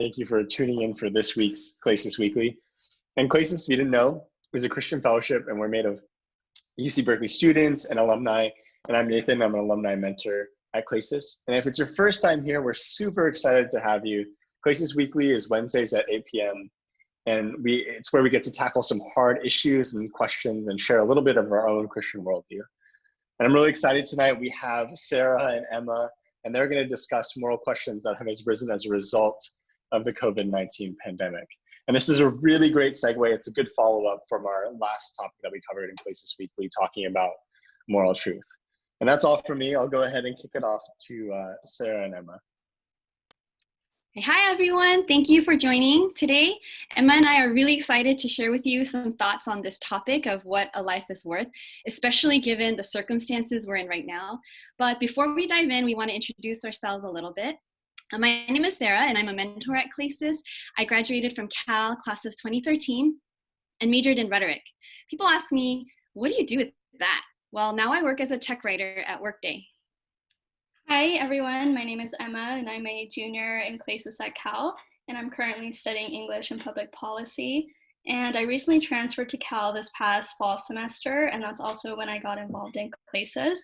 Thank you for tuning in for this week's Klesis Weekly. And Klesis, if you didn't know, is a Christian fellowship, and we're made of UC Berkeley students and alumni. And I'm Nathan. I'm an alumni mentor at Klesis. And if it's your first time here, we're super excited to have you. Klesis Weekly is Wednesdays at 8 p.m. And it's where we get to tackle some hard issues and questions and share a little bit of our own Christian worldview. And I'm really excited tonight. We have Sara and Emma, and they're going to discuss moral questions that have arisen as a result of the COVID-19 pandemic. And this is a really great segue. It's a good follow-up from our last topic that we covered in Klesis Weekly, talking about moral truth. And that's all from me. I'll go ahead and kick it off to Sara and Emma. Hi, everyone. Thank you for joining today. Emma and I are really excited to share with you some thoughts on this topic of what a life is worth, especially given the circumstances we're in right now. But before we dive in, we want to introduce ourselves a little bit. My name is Sara, and I'm a mentor at Klesis. I graduated from Cal, class of 2013, and majored in rhetoric. People ask me, what do you do with that? Well, now I work as a tech writer at Workday. Hi, everyone. My name is Emma, and I'm a junior in Klesis at Cal, and I'm currently studying English and Public Policy. And I recently transferred to Cal this past fall semester, and that's also when I got involved in Klesis.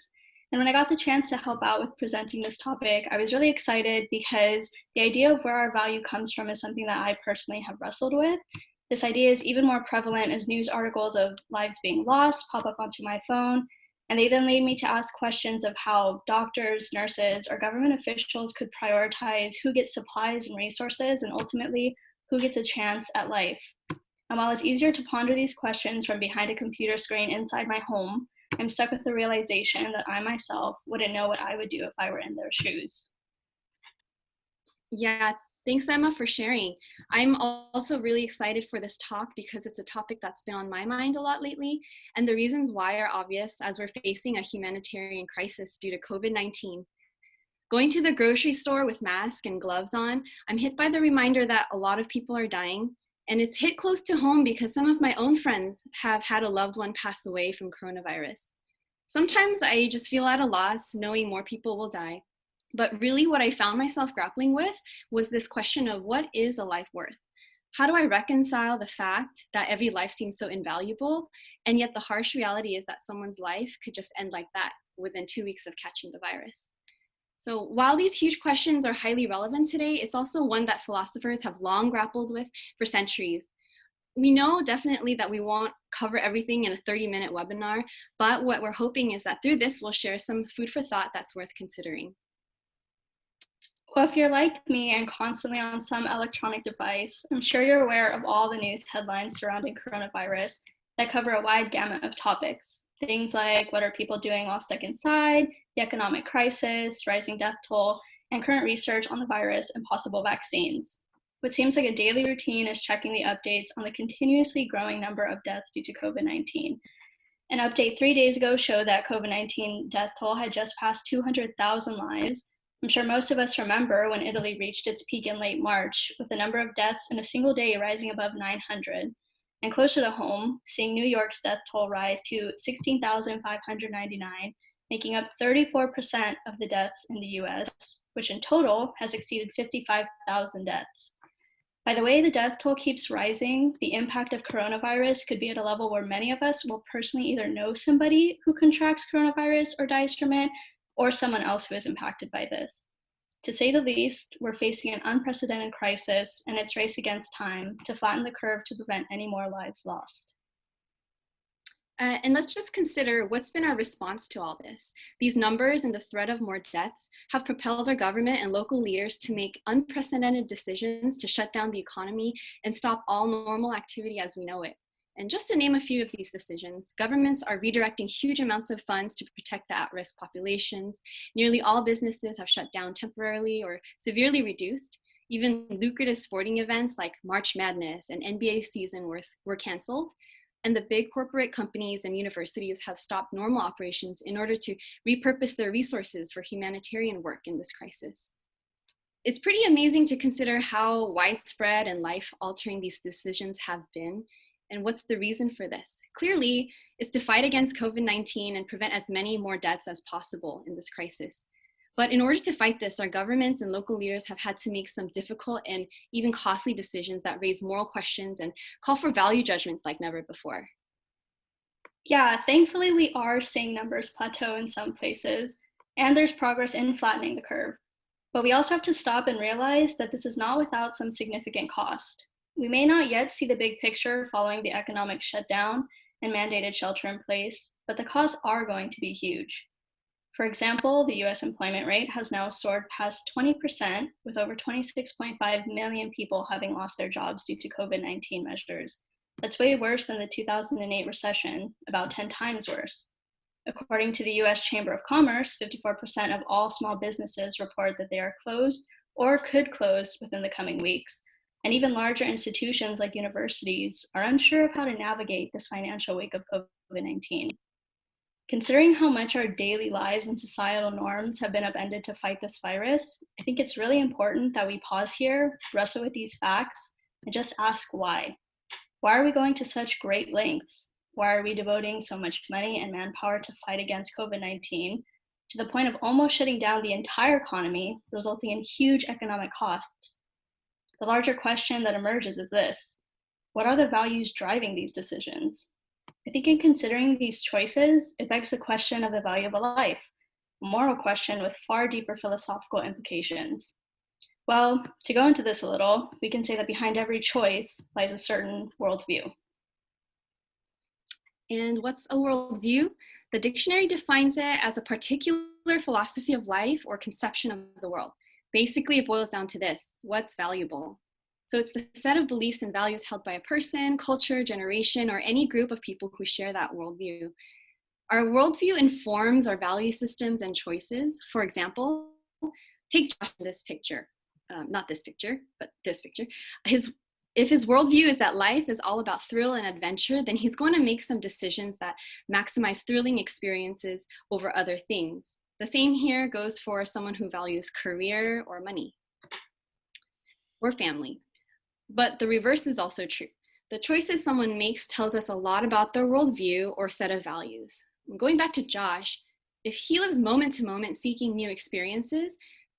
And when I got the chance to help out with presenting this topic, I was really excited because the idea of where our value comes from is something that I personally have wrestled with. This idea is even more prevalent as news articles of lives being lost pop up onto my phone, and they then lead me to ask questions of how doctors, nurses, or government officials could prioritize who gets supplies and resources, and ultimately who gets a chance at life. And while it's easier to ponder these questions from behind a computer screen inside my home, I'm stuck with the realization that I myself wouldn't know what I would do if I were in their shoes. Yeah, thanks, Emma, for sharing. I'm also really excited for this talk because it's a topic that's been on my mind a lot lately. And the reasons why are obvious as we're facing a humanitarian crisis due to COVID-19. Going to the grocery store with masks and gloves on, I'm hit by the reminder that a lot of people are dying. And it's hit close to home because some of my own friends have had a loved one pass away from coronavirus. Sometimes I just feel at a loss knowing more people will die. But really what I found myself grappling with was this question of what is a life worth? How do I reconcile the fact that every life seems so invaluable, and yet the harsh reality is that someone's life could just end like that within 2 weeks of catching the virus? So while these huge questions are highly relevant today, it's also one that philosophers have long grappled with for centuries. We know definitely that we won't cover everything in a 30-minute webinar, but what we're hoping is that through this, we'll share some food for thought that's worth considering. Well, if you're like me and constantly on some electronic device, I'm sure you're aware of all the news headlines surrounding coronavirus that cover a wide gamut of topics. Things like what are people doing while stuck inside, the economic crisis, rising death toll, and current research on the virus and possible vaccines. What seems like a daily routine is checking the updates on the continuously growing number of deaths due to COVID-19. An update 3 days ago showed that COVID-19 death toll had just passed 200,000 lives. I'm sure most of us remember when Italy reached its peak in late March, with the number of deaths in a single day rising above 900. And closer to home, seeing New York's death toll rise to 16,599, making up 34% of the deaths in the US, which in total has exceeded 55,000 deaths. By the way the death toll keeps rising, the impact of coronavirus could be at a level where many of us will personally either know somebody who contracts coronavirus or dies from it, or someone else who is impacted by this. To say the least, we're facing an unprecedented crisis, and it's race against time to flatten the curve to prevent any more lives lost. And let's just consider what's been our response to all this. These numbers and the threat of more deaths have propelled our government and local leaders to make unprecedented decisions to shut down the economy and stop all normal activity as we know it. And just to name a few of these decisions, governments are redirecting huge amounts of funds to protect the at-risk populations. Nearly all businesses have shut down temporarily or severely reduced. Even lucrative sporting events like March Madness and NBA season were canceled. And the big corporate companies and universities have stopped normal operations in order to repurpose their resources for humanitarian work in this crisis. It's pretty amazing to consider how widespread and life-altering these decisions have been. And what's the reason for this? Clearly, it's to fight against COVID-19 and prevent as many more deaths as possible in this crisis. But in order to fight this, our governments and local leaders have had to make some difficult and even costly decisions that raise moral questions and call for value judgments like never before. Yeah, thankfully we are seeing numbers plateau in some places, and there's progress in flattening the curve. But we also have to stop and realize that this is not without some significant cost. We may not yet see the big picture following the economic shutdown and mandated shelter in place, but the costs are going to be huge. For example, the US employment rate has now soared past 20%, with over 26.5 million people having lost their jobs due to COVID-19 measures. That's way worse than the 2008 recession, about 10 times worse. According to the US Chamber of Commerce, 54% of all small businesses report that they are closed or could close within the coming weeks. And even larger institutions like universities are unsure of how to navigate this financial wake of COVID-19. Considering how much our daily lives and societal norms have been upended to fight this virus, I think it's really important that we pause here, wrestle with these facts, and just ask why. Why are we going to such great lengths? Why are we devoting so much money and manpower to fight against COVID-19 to the point of almost shutting down the entire economy, resulting in huge economic costs? The larger question that emerges is this: what are the values driving these decisions? I think in considering these choices, it begs the question of the value of a life, a moral question with far deeper philosophical implications. Well, to go into this a little, we can say that behind every choice lies a certain worldview. And what's a worldview? The dictionary defines it as a particular philosophy of life or conception of the world. Basically, it boils down to this: what's valuable? So it's the set of beliefs and values held by a person, culture, generation, or any group of people who share that worldview. Our worldview informs our value systems and choices. For example, take Josh in this picture. Not this picture, but this picture. If his worldview is that life is all about thrill and adventure, then he's going to make some decisions that maximize thrilling experiences over other things. The same here goes for someone who values career or money or family. But the reverse is also true. The choices someone makes tells us a lot about their worldview or set of values. Going back to Josh, if he lives moment to moment seeking new experiences,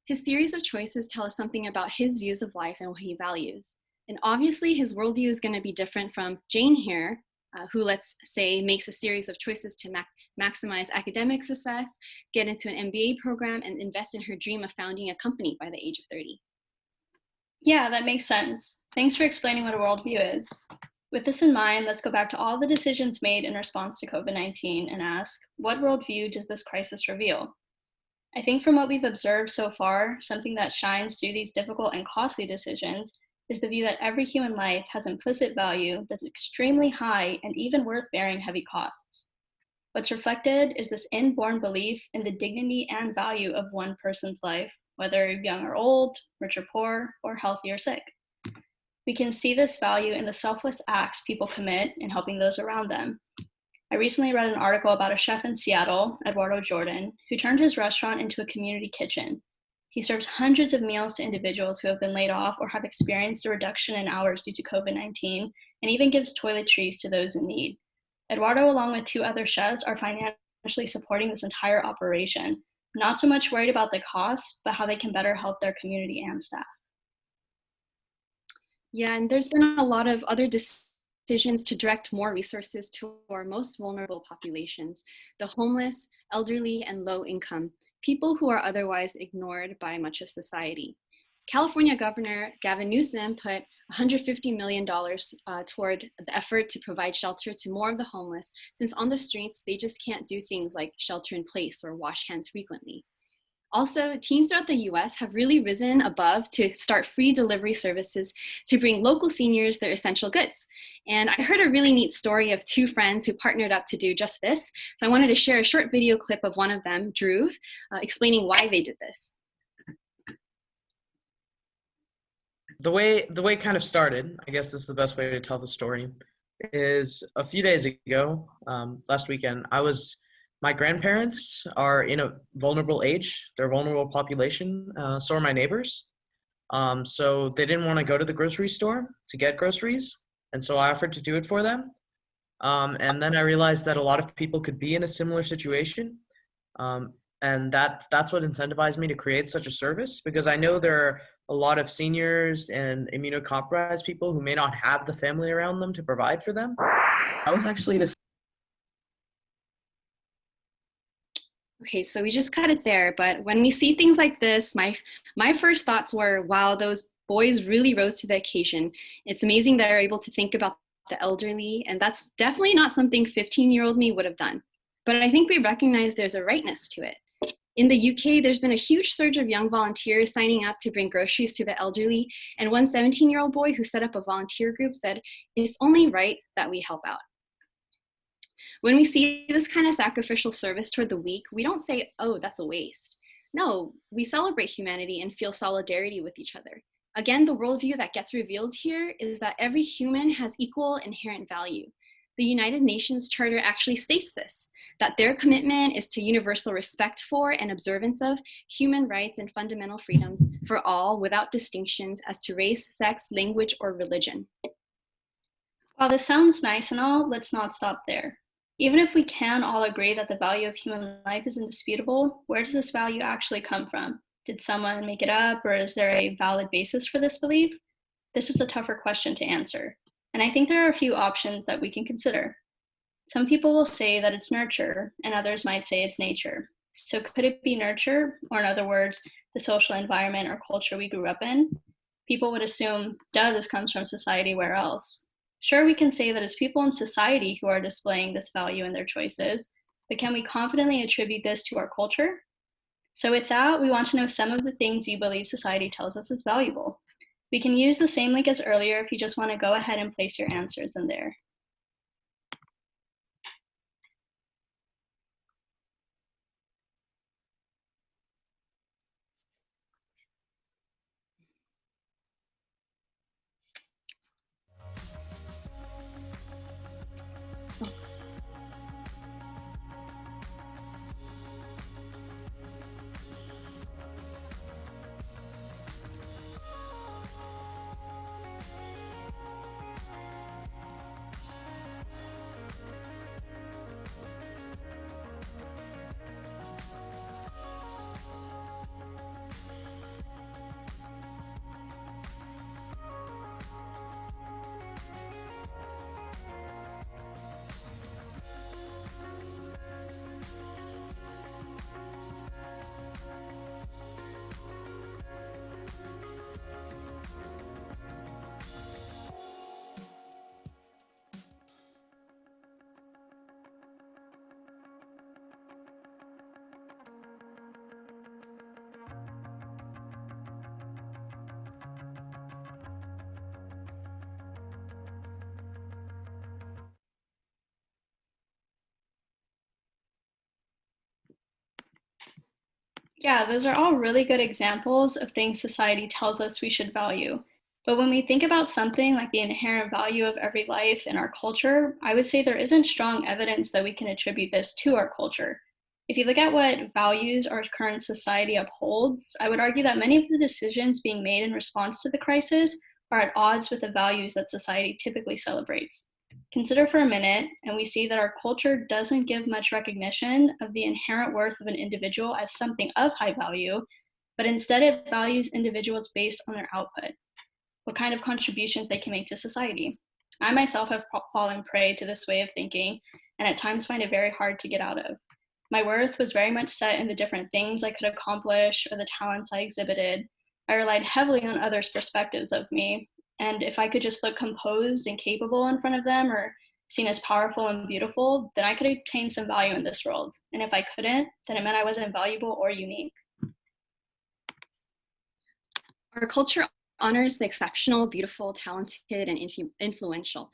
his series of choices tell us something about his views of life and what he values. And obviously his worldview is going to be different from Jane here, who, let's say, makes a series of choices to maximize academic success, get into an MBA program, and invest in her dream of founding a company by the age of 30. Yeah, that makes sense. Thanks for explaining what a worldview is. With this in mind, let's go back to all the decisions made in response to COVID-19 and ask, what worldview does this crisis reveal? I think from what we've observed so far, something that shines through these difficult and costly decisions is the view that every human life has implicit value that's extremely high and even worth bearing heavy costs. What's reflected is this inborn belief in the dignity and value of one person's life, whether young or old, rich or poor, or healthy or sick. We can see this value in the selfless acts people commit in helping those around them. I recently read an article about a chef in Seattle, Eduardo Jordan, who turned his restaurant into a community kitchen. He serves hundreds of meals to individuals who have been laid off or have experienced a reduction in hours due to COVID-19, and even gives toiletries to those in need. Eduardo, along with 2 other chefs, are financially supporting this entire operation, not so much worried about the costs, but how they can better help their community and staff. Yeah, and there's been a lot of other decisions to direct more resources to our most vulnerable populations, the homeless, elderly, and low income, people who are otherwise ignored by much of society. California Governor Gavin Newsom put $150 million toward the effort to provide shelter to more of the homeless, since on the streets, they just can't do things like shelter in place or wash hands frequently. Also, teams throughout the US have really risen above to start free delivery services to bring local seniors their essential goods. And I heard a really neat story of 2 friends who partnered up to do just this. So I wanted to share a short video clip of one of them, Drew, explaining why they did this. The way it kind of started, I guess this is the best way to tell the story, is a few days ago, last weekend, my grandparents are in a vulnerable age. They're a vulnerable population. So are my neighbors. So they didn't want to go to the grocery store to get groceries. And so I offered to do it for them. And then I realized that a lot of people could be in a similar situation. And that's what incentivized me to create such a service, because I know there are a lot of seniors and immunocompromised people who may not have the family around them to provide for them. I was actually to Okay, so we just cut it there, but when we see things like this, my first thoughts were, wow, those boys really rose to the occasion. It's amazing that they're able to think about the elderly, and that's definitely not something 15-year-old me would have done. But I think we recognize there's a rightness to it. In the UK, there's been a huge surge of young volunteers signing up to bring groceries to the elderly, and one 17-year-old boy who set up a volunteer group said, it's only right that we help out. When we see this kind of sacrificial service toward the weak, we don't say, oh, that's a waste. No, we celebrate humanity and feel solidarity with each other. Again, the worldview that gets revealed here is that every human has equal inherent value. The United Nations Charter actually states this, that their commitment is to universal respect for and observance of human rights and fundamental freedoms for all without distinctions as to race, sex, language, or religion. While this sounds nice and all, let's not stop there. Even if we can all agree that the value of human life is indisputable, where does this value actually come from? Did someone make it up, or is there a valid basis for this belief? This is a tougher question to answer, and I think there are a few options that we can consider. Some people will say that it's nurture, and others might say it's nature. So could it be nurture, or in other words, the social environment or culture we grew up in? People would assume, duh, this comes from society, where else? Sure, we can say that it's people in society who are displaying this value in their choices, but can we confidently attribute this to our culture? So with that, we want to know some of the things you believe society tells us is valuable. We can use the same link as earlier if you just want to go ahead and place your answers in there. Yeah, those are all really good examples of things society tells us we should value. But when we think about something like the inherent value of every life in our culture, I would say there isn't strong evidence that we can attribute this to our culture. If you look at what values our current society upholds, I would argue that many of the decisions being made in response to the crisis are at odds with the values that society typically celebrates. Consider for a minute, and we see that our culture doesn't give much recognition of the inherent worth of an individual as something of high value, but instead it values individuals based on their output, what kind of contributions they can make to society. I myself have fallen prey to this way of thinking, and at times find it very hard to get out of. My worth was very much set in the different things I could accomplish or the talents I exhibited. I relied heavily on others' perspectives of me, and if I could just look composed and capable in front of them or seen as powerful and beautiful, then I could obtain some value in this world. And if I couldn't, then it meant I wasn't valuable or unique. Our culture honors the exceptional, beautiful, talented, and influential.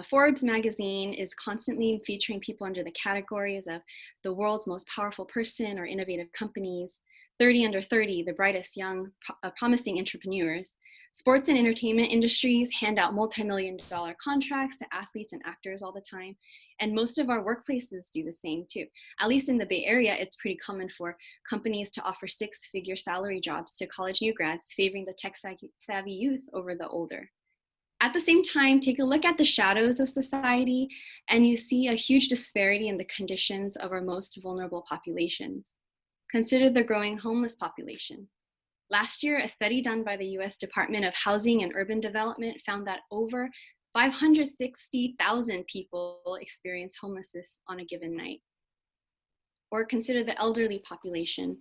Forbes magazine is constantly featuring people under the categories of the world's most powerful person or innovative companies, 30 under 30, the brightest young, promising entrepreneurs. Sports and entertainment industries hand out multi-million-dollar contracts to athletes and actors all the time. And most of our workplaces do the same too. At least in the Bay Area, it's pretty common for companies to offer six-figure salary jobs to college new grads, favoring the tech-savvy youth over the older. At the same time, take a look at the shadows of society, and you see a huge disparity in the conditions of our most vulnerable populations. Consider the growing homeless population. Last year, a study done by the US Department of Housing and Urban Development found that over 560,000 people experience homelessness on a given night. Or consider the elderly population.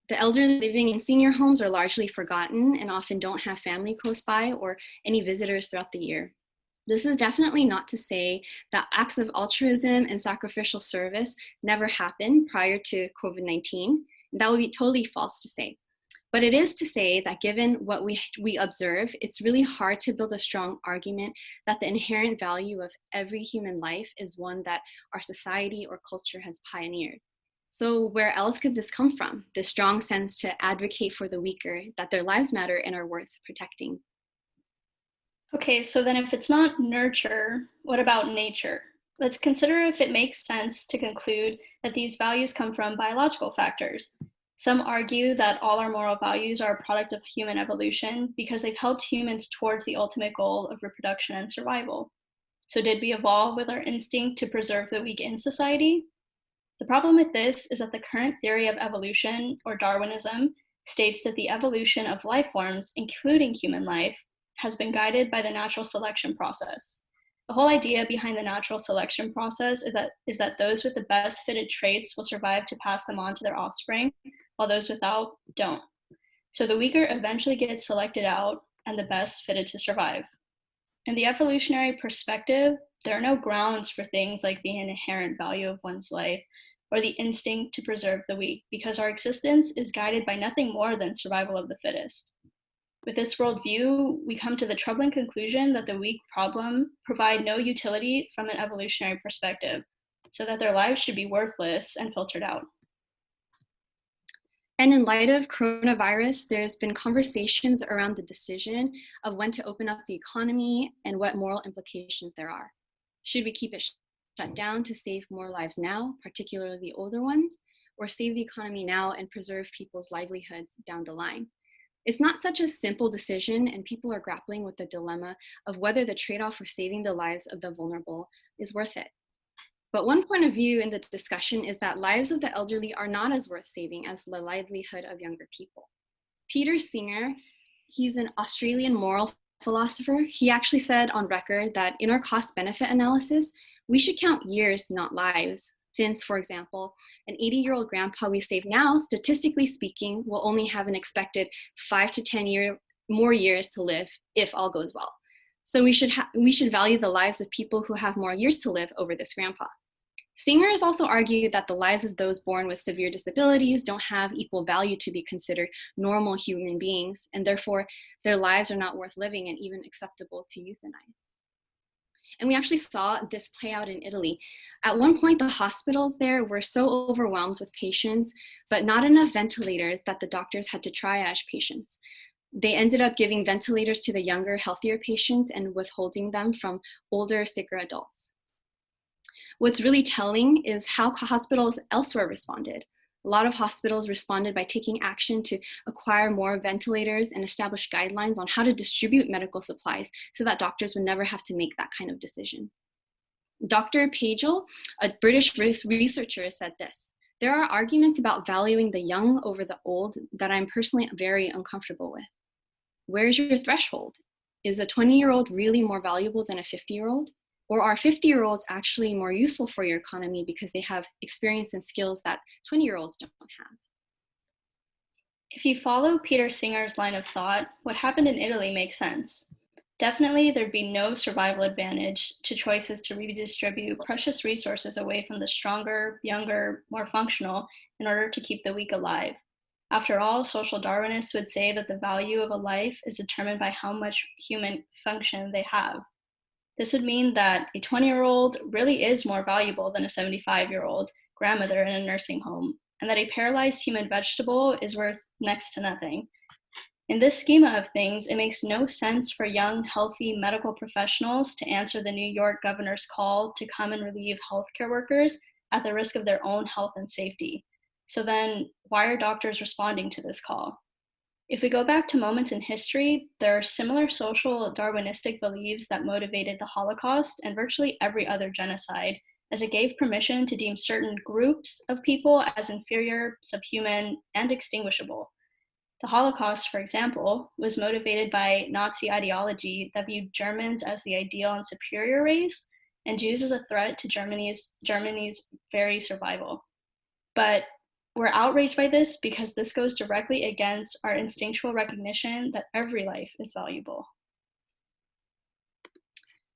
The elderly living in senior homes are largely forgotten and often don't have family close by or any visitors throughout the year. This is definitely not to say that acts of altruism and sacrificial service never happened prior to COVID-19. That would be totally false to say. But it is to say that given what we observe, it's really hard to build a strong argument that the inherent value of every human life is one that our society or culture has pioneered. So where else could this come from? This strong sense to advocate for the weaker, that their lives matter and are worth protecting. Okay, so then if it's not nurture, what about nature? Let's consider if it makes sense to conclude that these values come from biological factors. Some argue that all our moral values are a product of human evolution because they've helped humans towards the ultimate goal of reproduction and survival. So did we evolve with our instinct to preserve the weak in society? The problem with this is that the current theory of evolution, or Darwinism, states that the evolution of life forms, including human life, has been guided by the natural selection process. The whole idea behind the natural selection process is that those with the best fitted traits will survive to pass them on to their offspring, while those without don't. So the weaker eventually get selected out and the best fitted to survive. In the evolutionary perspective, there are no grounds for things like the inherent value of one's life or the instinct to preserve the weak, because our existence is guided by nothing more than survival of the fittest. With this worldview, we come to the troubling conclusion that the weak provide no utility from an evolutionary perspective, so that their lives should be worthless and filtered out. And in light of coronavirus, there's been conversations around the decision of when to open up the economy and what moral implications there are. Should we keep it shut down to save more lives now, particularly the older ones, or save the economy now and preserve people's livelihoods down the line? It's not such a simple decision, and people are grappling with the dilemma of whether the trade-off for saving the lives of the vulnerable is worth it. But one point of view in the discussion is that lives of the elderly are not as worth saving as the livelihood of younger people. Peter Singer, he's an Australian moral philosopher. He actually said on record that in our cost-benefit analysis, we should count years, not lives. Since, for example, an 80-year-old grandpa we save now, statistically speaking, will only have an expected 5 to 10 more years to live if all goes well. So we should value the lives of people who have more years to live over this grandpa. Singer has also argued that the lives of those born with severe disabilities don't have equal value to be considered normal human beings, and therefore their lives are not worth living and even acceptable to euthanize. And we actually saw this play out in Italy. At one point, the hospitals there were so overwhelmed with patients, but not enough ventilators that the doctors had to triage patients. They ended up giving ventilators to the younger, healthier patients and withholding them from older, sicker adults. What's really telling is how hospitals elsewhere responded. A lot of hospitals responded by taking action to acquire more ventilators and establish guidelines on how to distribute medical supplies so that doctors would never have to make that kind of decision. Dr. Pagel, a British researcher, said this: "There are arguments about valuing the young over the old that I'm personally very uncomfortable with. Where's your threshold? Is a 20-year-old really more valuable than a 50-year-old? Or are 50-year-olds actually more useful for your economy because they have experience and skills that 20-year-olds don't have?" If you follow Peter Singer's line of thought, what happened in Italy makes sense. Definitely, there'd be no survival advantage to choices to redistribute precious resources away from the stronger, younger, more functional in order to keep the weak alive. After all, social Darwinists would say that the value of a life is determined by how much human function they have. This would mean that a 20-year-old really is more valuable than a 75-year-old grandmother in a nursing home, and that a paralyzed human vegetable is worth next to nothing. In this schema of things, it makes no sense for young, healthy medical professionals to answer the New York governor's call to come and relieve healthcare workers at the risk of their own health and safety. So then, why are doctors responding to this call? If we go back to moments in history, there are similar social Darwinistic beliefs that motivated the Holocaust and virtually every other genocide, as it gave permission to deem certain groups of people as inferior, subhuman, and extinguishable. The Holocaust, for example, was motivated by Nazi ideology that viewed Germans as the ideal and superior race, and Jews as a threat to Germany's very survival. But we're outraged by this because this goes directly against our instinctual recognition that every life is valuable.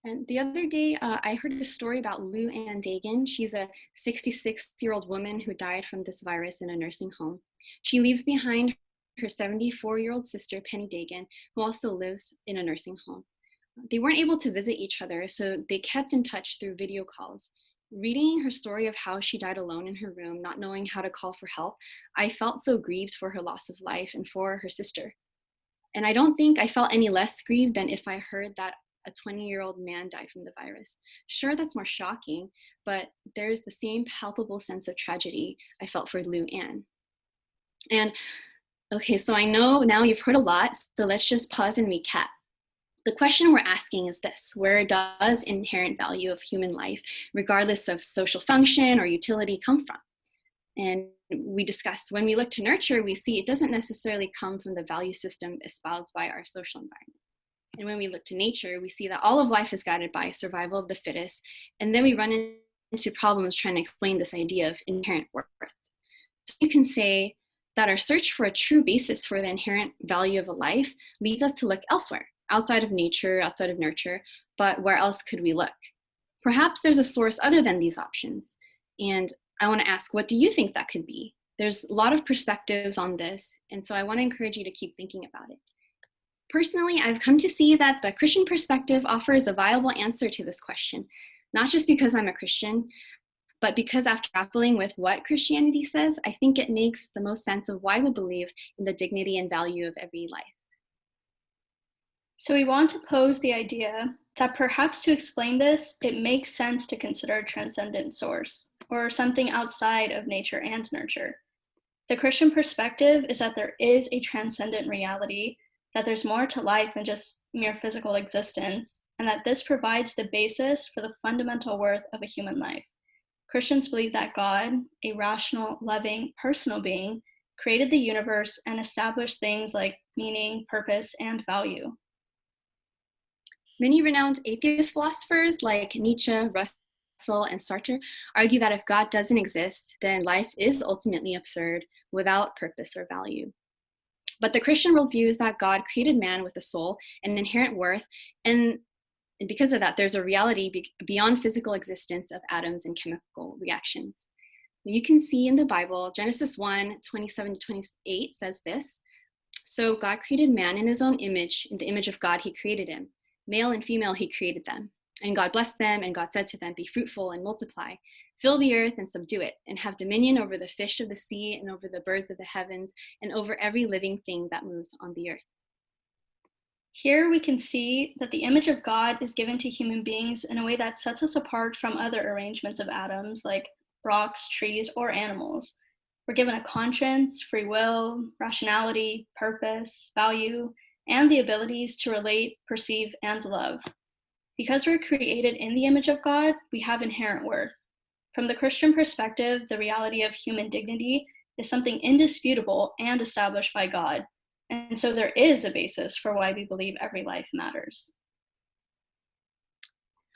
And the other day, I heard a story about Lou Ann Dagan. She's a 66-year-old woman who died from this virus in a nursing home. She leaves behind her 74-year-old sister, Penny Dagan, who also lives in a nursing home. They weren't able to visit each other, so they kept in touch through video calls. Reading her story of how she died alone in her room, not knowing how to call for help, I felt so grieved for her loss of life and for her sister. And I don't think I felt any less grieved than if I heard that a 20-year-old man died from the virus. Sure, that's more shocking, but there's the same palpable sense of tragedy I felt for Lou Ann. And okay, so I know now you've heard a lot, so let's just pause and recap. The question we're asking is this: where does inherent value of human life, regardless of social function or utility, come from? And we discussed when we look to nurture, we see it doesn't necessarily come from the value system espoused by our social environment. And when we look to nature, we see that all of life is guided by survival of the fittest. And then we run into problems trying to explain this idea of inherent worth. So you can say that our search for a true basis for the inherent value of a life leads us to look elsewhere, outside of nature, outside of nurture, but where else could we look? Perhaps there's a source other than these options. And I want to ask, what do you think that could be? There's a lot of perspectives on this, and so I want to encourage you to keep thinking about it. Personally, I've come to see that the Christian perspective offers a viable answer to this question, not just because I'm a Christian, but because after grappling with what Christianity says, I think it makes the most sense of why we believe in the dignity and value of every life. So we want to pose the idea that perhaps to explain this, it makes sense to consider a transcendent source, or something outside of nature and nurture. The Christian perspective is that there is a transcendent reality, that there's more to life than just mere physical existence, and that this provides the basis for the fundamental worth of a human life. Christians believe that God, a rational, loving, personal being, created the universe and established things like meaning, purpose, and value. Many renowned atheist philosophers like Nietzsche, Russell, and Sartre argue that if God doesn't exist, then life is ultimately absurd without purpose or value. But the Christian worldview is that God created man with a soul and an inherent worth, and because of that, there's a reality beyond physical existence of atoms and chemical reactions. You can see in the Bible, Genesis 1:27-28 says this: "So God created man in his own image, in the image of God he created him. Male and female he created them. And God blessed them, and God said to them, 'Be fruitful and multiply, fill the earth and subdue it, and have dominion over the fish of the sea and over the birds of the heavens and over every living thing that moves on the earth.'" Here we can see that the image of God is given to human beings in a way that sets us apart from other arrangements of atoms like rocks, trees, or animals. We're given a conscience, free will, rationality, purpose, value, and the abilities to relate, perceive, and love. Because we're created in the image of God, we have inherent worth. From the Christian perspective, the reality of human dignity is something indisputable and established by God. And so there is a basis for why we believe every life matters.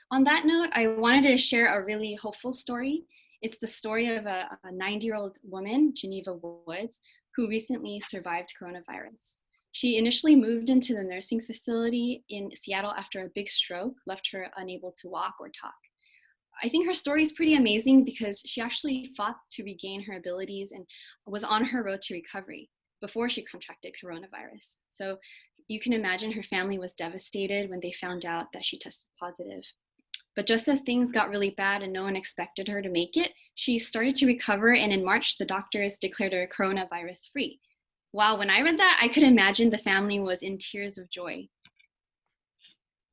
On that note, I wanted to share a really hopeful story. It's the story of a 90-year-old woman, Geneva Woods, who recently survived coronavirus. She initially moved into the nursing facility in Seattle after a big stroke left her unable to walk or talk. I think her story is pretty amazing because she actually fought to regain her abilities and was on her road to recovery before she contracted coronavirus. So you can imagine her family was devastated when they found out that she tested positive. But just as things got really bad and no one expected her to make it, she started to recover, and in March, the doctors declared her coronavirus free. Wow, when I read that, I could imagine the family was in tears of joy.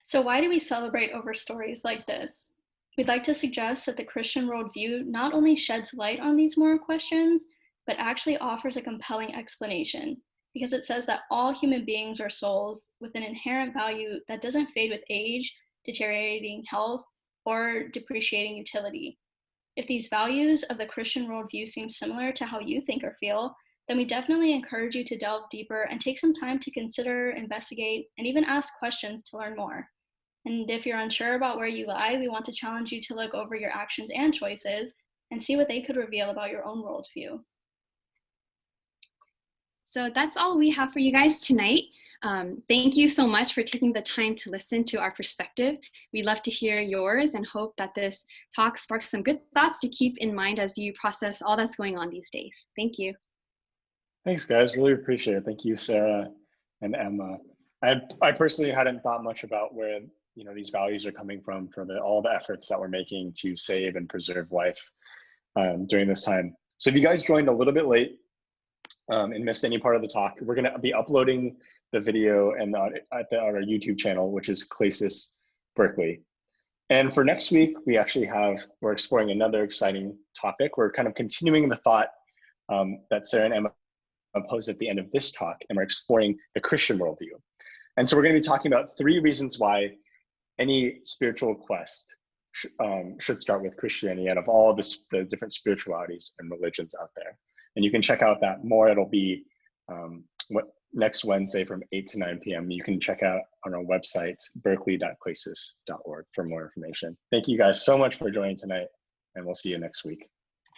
So why do we celebrate over stories like this? We'd like to suggest that the Christian worldview not only sheds light on these moral questions, but actually offers a compelling explanation, because it says that all human beings are souls with an inherent value that doesn't fade with age, deteriorating health, or depreciating utility. If these values of the Christian worldview seem similar to how you think or feel, then we definitely encourage you to delve deeper and take some time to consider, investigate, and even ask questions to learn more. And if you're unsure about where you lie, we want to challenge you to look over your actions and choices and see what they could reveal about your own worldview. So that's all we have for you guys tonight. Thank you so much for taking the time to listen to our perspective. We'd love to hear yours and hope that this talk sparks some good thoughts to keep in mind as you process all that's going on these days. Thank you. Thanks, guys. Really appreciate it. Thank you, Sarah and Emma. I personally hadn't thought much about where these values are coming from for all the efforts that we're making to save and preserve life during this time. So if you guys joined a little bit late and missed any part of the talk, we're going to be uploading the video and on our YouTube channel, which is Klesis Berkeley. And for next week, we're exploring another exciting topic. We're kind of continuing the thought that Sara and Emma posed at the end of this talk, and we're exploring the Christian worldview. And so we're going to be talking about 3 reasons why any spiritual quest should start with Christianity out of all the different spiritualities and religions out there. And you can check out that more. It'll be next Wednesday from 8 to 9 p.m. You can check out on our website, berkeley.klesis.org for more information. Thank you guys so much for joining tonight, and we'll see you next week.